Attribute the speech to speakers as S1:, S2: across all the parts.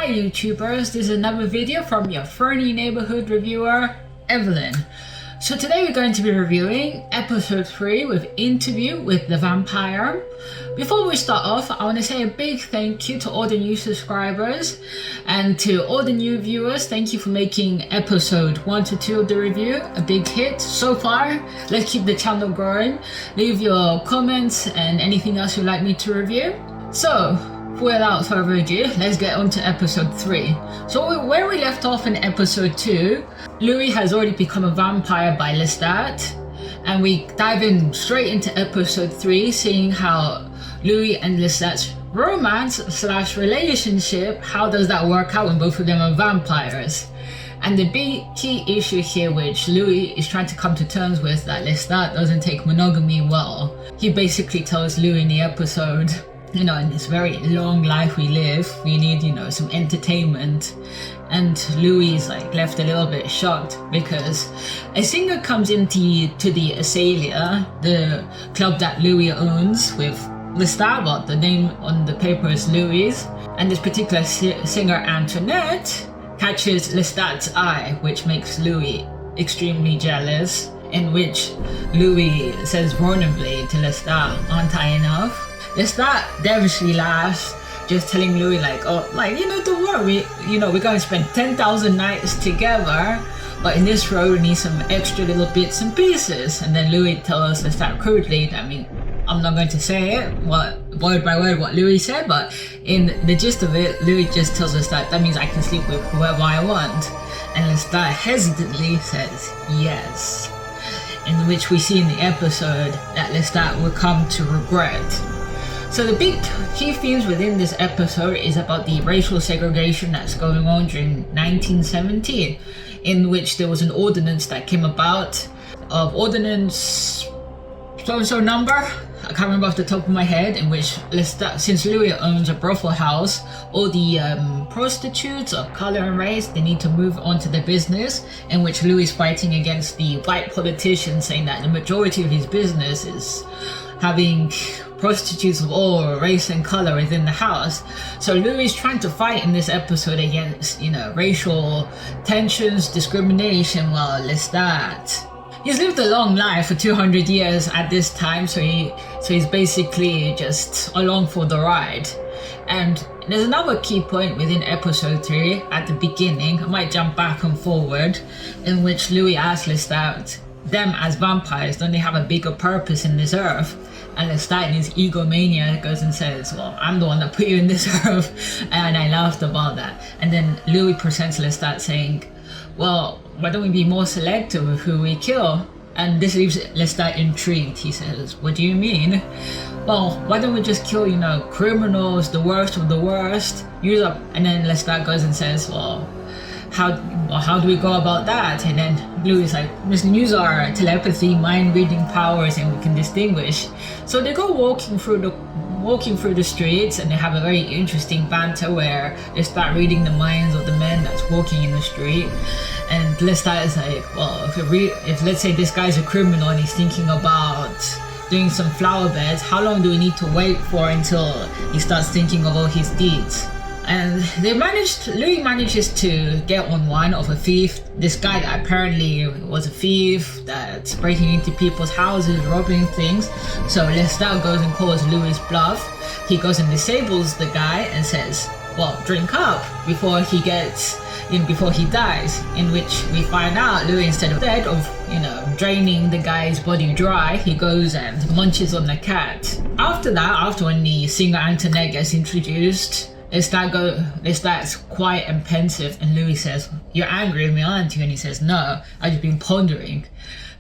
S1: Hi YouTubers, this is another video from your friendly neighborhood reviewer, Evelyn. So today we're going to be reviewing episode 3 with Interview with the Vampire. Before we start off, I want to say a big thank you to all the new subscribers and to all the new viewers. Thank you for making episode 1 to 2 of the review a big hit so far. Let's keep the channel growing. Leave your comments and anything else you'd like me to review. So, without further ado, let's get on to episode 3. So where we left off in episode 2, Louis has already become a vampire by Lestat, and we dive in straight into episode 3, seeing how Louis and Lestat's romance/relationship, how does that work out when both of them are vampires? And the big key issue here, which Louis is trying to come to terms with, that Lestat doesn't take monogamy well. He basically tells Louis in the episode, in this very long life we live, we need, some entertainment. And Louis is left a little bit shocked because a singer comes into the Azalea, the club that Louis owns, with Lestat, but the name on the paper is Louis. And this particular singer, Antoinette, catches Lestat's eye, which makes Louis extremely jealous, in which Louis says vulnerably to Lestat, "Aren't I enough?" Lestat devilishly laughs, just telling Louis don't worry, we're going to spend 10,000 nights together, but in this row we need some extra little bits and pieces. And then Louis tells Lestat crudely, I'm not going to say it, word by word what Louis said, but in the gist of it, Louis just tells Lestat that means I can sleep with whoever I want. And Lestat hesitantly says yes, in which we see in the episode that Lestat will come to regret. So the big key themes within this episode is about the racial segregation that's going on during 1917, in which there was an ordinance that came about, of ordinance so-and-so number, I can't remember off the top of my head, in which Lestat, since Louis owns a brothel house, all the prostitutes of color and race, they need to move on to their business, in which Louis is fighting against the white politicians, saying that the majority of his business is having prostitutes of all race and color within the house. So Louis is trying to fight in this episode against, racial tensions, discrimination, while Lestat, he's lived a long life for 200 years at this time, so he's basically just along for the ride. And there's another key point within episode 3 at the beginning, I might jump back and forward, in which Louis asks Lestat, them as vampires, don't they have a bigger purpose in this earth? And Lestat, in his egomania, goes and says, well, I'm the one that put you in this earth. And I laughed about that. And then Louis presents Lestat saying, well, why don't we be more selective with who we kill? And this leaves Lestat intrigued. He says, what do you mean? Well, why don't we just kill, criminals, the worst of the worst? Use up. And then Lestat goes and says, well, how do we go about that? And then Louis is like, we can use our telepathy, mind reading powers, and we can distinguish. So they go walking through the streets, and they have a very interesting banter where they start reading the minds of the men that's walking in the street. And Lestat is like, well, if let's say this guy's a criminal and he's thinking about doing some flower beds, how long do we need to wait for until he starts thinking of all his deeds? And Louis manages to get on one of a thief, this guy that apparently was a thief that's breaking into people's houses, robbing things. So Lestat goes and calls Louis' bluff. He goes and disables the guy and says, well, drink up before he dies, in which we find out Louis, instead of dead, of draining the guy's body dry, he goes and munches on the cat. After when the singer Antoinette gets introduced, Lestat's quiet and pensive, and Louis says, you're angry with me, aren't you? And he says, no, I've just been pondering.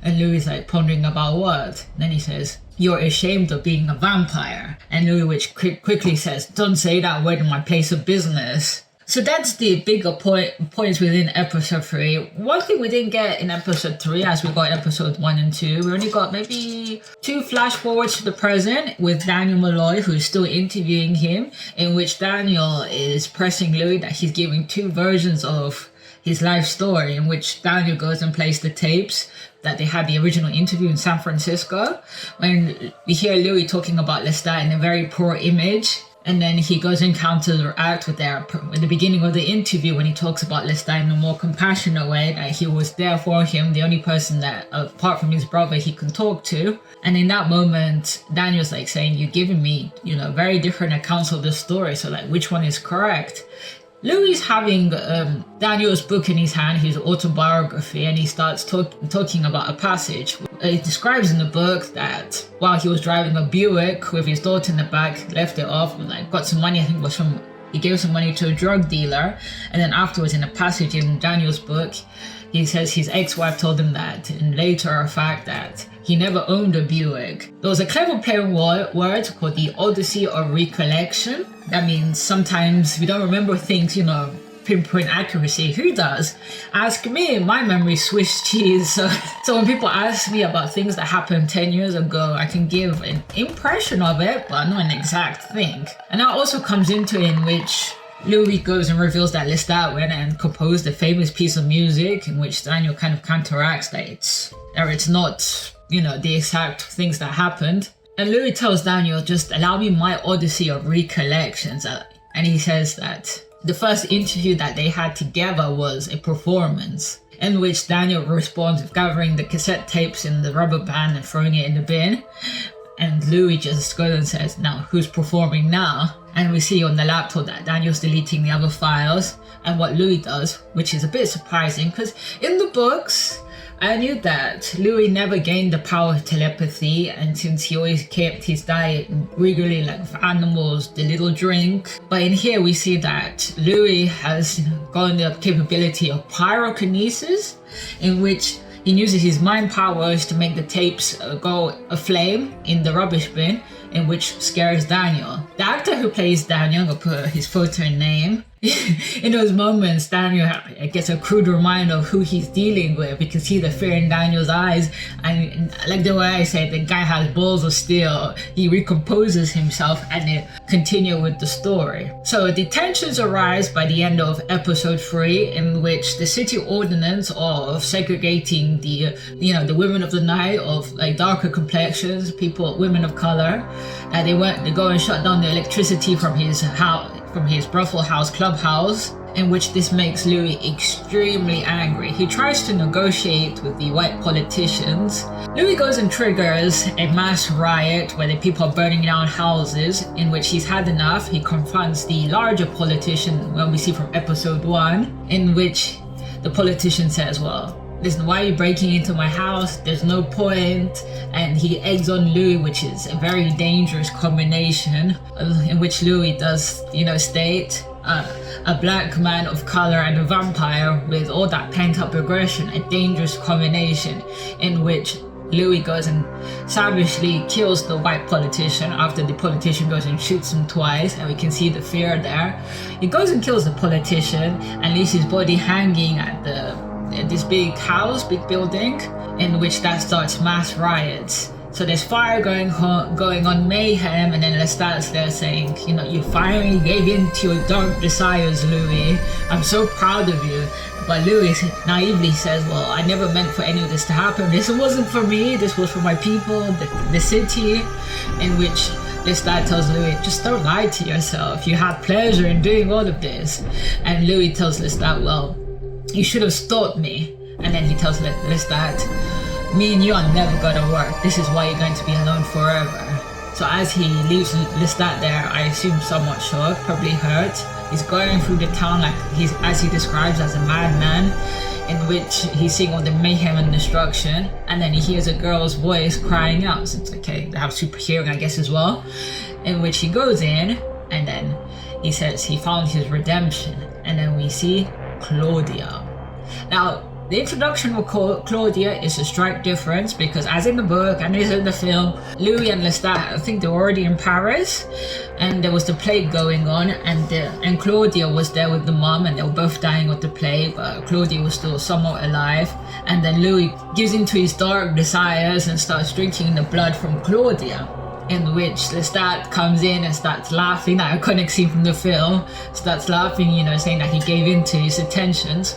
S1: And Louis is like, pondering about what? And then he says, you're ashamed of being a vampire. And Louis quickly says, don't say that word in my place of business. So that's the bigger points within episode 3. One thing we didn't get in episode 3, as we got in episode 1 and 2, we only got maybe 2 flash forwards to the present with Daniel Malloy, who is still interviewing him, in which Daniel is pressing Louis that he's giving 2 versions of his life story, in which Daniel goes and plays the tapes that they had the original interview in San Francisco, when we hear Louis talking about Lestat in a very poor image, And then he goes and counteract with their at the beginning of the interview when he talks about Lestat in a more compassionate way, that he was there for him, the only person that apart from his brother he can talk to. And in that moment, Daniel's like saying, "You're giving me, very different accounts of the story. So like, which one is correct?" Louis is having Daniel's book in his hand, his autobiography, and he starts talking about a passage. It describes in the book that while he was driving a Buick with his daughter in the back, left it off, and got some money, I think it was he gave some money to a drug dealer, and then afterwards in a passage in Daniel's book, he says his ex-wife told him that, and later a fact that he never owned a Buick. There was a clever play on words called the Odyssey of Recollection. That means sometimes we don't remember things, pinpoint accuracy. Who does? Ask me, my memory's Swiss cheese. So when people ask me about things that happened 10 years ago, I can give an impression of it, but not an exact thing. And that also comes into in which Louis goes and reveals that Lestat went and composed a famous piece of music in which Daniel kind of counteracts that it's not, the exact things that happened. And Louis tells Daniel, "Just allow me my odyssey of recollections." And he says that the first interview that they had together was a performance in which Daniel responds with gathering the cassette tapes in the rubber band and throwing it in the bin. And Louis just goes and says, "Now, who's performing now?" And we see on the laptop that Daniel's deleting the other files. And what Louis does, which is a bit surprising, because in the books, I knew that Louis never gained the power of telepathy, and since he always kept his diet regularly, like with animals, the little drink. But in here we see that Louis has gotten the capability of pyrokinesis, in which he uses his mind powers to make the tapes go aflame in the rubbish bin, in which scares Daniel. The actor who plays Daniel, I'll put his photo and name. In those moments, Daniel gets a crude reminder of who he's dealing with. You can see the fear in Daniel's eyes, and like the way I say, the guy has balls of steel. He recomposes himself and they continue with the story. So the tensions arise by the end of episode 3, in which the city ordinance of segregating the women of the night, of like darker complexions, women of color, they go and shut down the electricity from his house, from his brothel house, clubhouse, in which this makes Louis extremely angry. He tries to negotiate with the white politicians. Louis goes and triggers a mass riot where the people are burning down houses, in which he's had enough. He confronts the larger politician, well, we see from episode 1, in which the politician says, "Well, listen, why are you breaking into my house? There's no point." And he eggs on Louis, which is a very dangerous combination, in which Louis does, state a black man of color and a vampire with all that pent-up aggression, a dangerous combination, in which Louis goes and savagely kills the white politician after the politician goes and shoots him twice, and we can see the fear there. He goes and kills the politician and leaves his body hanging at this big house, big building, in which that starts mass riots. So there's fire going on, mayhem, and then Lestat's there saying, "You finally gave in to your dark desires, Louis. I'm so proud of you." But Louis naively says, "Well, I never meant for any of this to happen. This wasn't for me. This was for my people, the city." In which Lestat tells Louis, "Just don't lie to yourself. You had pleasure in doing all of this." And Louis tells Lestat, "Well, you should have stopped me." And then he tells Lestat, "Me and you are never gonna work. This is why you're going to be alone forever." So as he leaves Lestat there, I assume somewhat shocked, probably hurt. He's going through the town as he describes as a madman, in which he's seeing all the mayhem and destruction, and then he hears a girl's voice crying out. So it's okay, they have super hearing, I guess, as well. In which he goes in, and then he says he found his redemption, and then we see Claudia. Now, the introduction of Claudia is a strike difference, because as in the book and as in the film, Louis and Lestat, I think they were already in Paris, and there was the plague going on, and Claudia was there with the mom, and they were both dying of the plague, but Claudia was still somewhat alive. And then Louis gives into his dark desires and starts drinking the blood from Claudia, in which Lestat comes in and starts laughing, that iconic scene from the film, starts laughing, saying that he gave in to his attentions.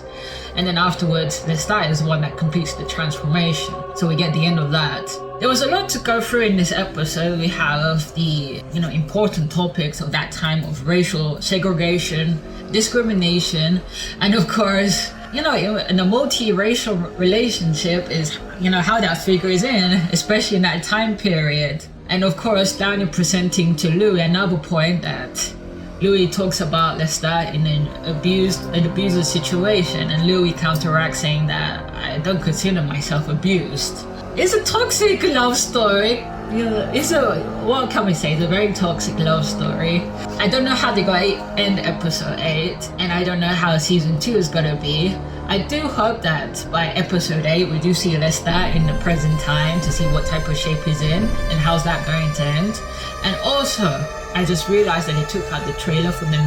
S1: and then afterwards Lestat is the one that completes the transformation. So we get the end of that. There was a lot to go through in this episode. We have the, important topics of that time of racial segregation, discrimination, and of course, in a multi-racial relationship is, how that figures in, especially in that time period. And of course, Daniel presenting to Louis another point that Louis talks about Lestat in an abusive situation, and Louis counteracts saying that I don't consider myself abused. It's a toxic love story. What can we say? It's a very toxic love story. I don't know how they're going to end episode 8, and I don't know how season 2 is going to be. I do hope that by episode 8 we do see Lestat in the present time to see what type of shape he's in and how's that going to end. And also, I just realized that he took out the trailer from the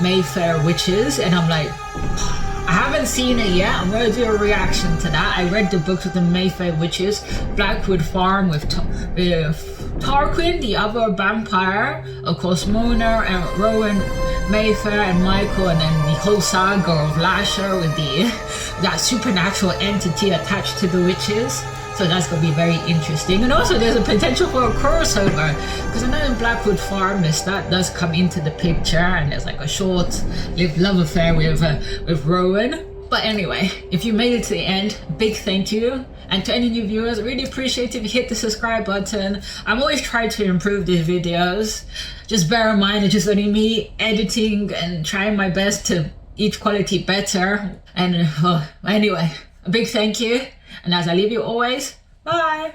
S1: Mayfair Witches, and I'm like, I haven't seen it yet. I'm going to do a reaction to that. I read the books of the Mayfair Witches, Blackwood Farm with Tarquin, the other vampire, of course Mona and Rowan Mayfair and Michael, and then the whole saga of Lasher with that supernatural entity attached to the witches. So that's going to be very interesting. And also there's a potential for a crossover, because I know in Blackwood Farm that does come into the picture, and there's like a short-lived love affair with Rowan. But anyway, if you made it to the end, big thank you. And to any new viewers, I really appreciate if you hit the subscribe button. I'm always trying to improve these videos. Just bear in mind, it's just only me editing and trying my best to each quality better. And anyway, a big thank you. And as I leave you always, bye!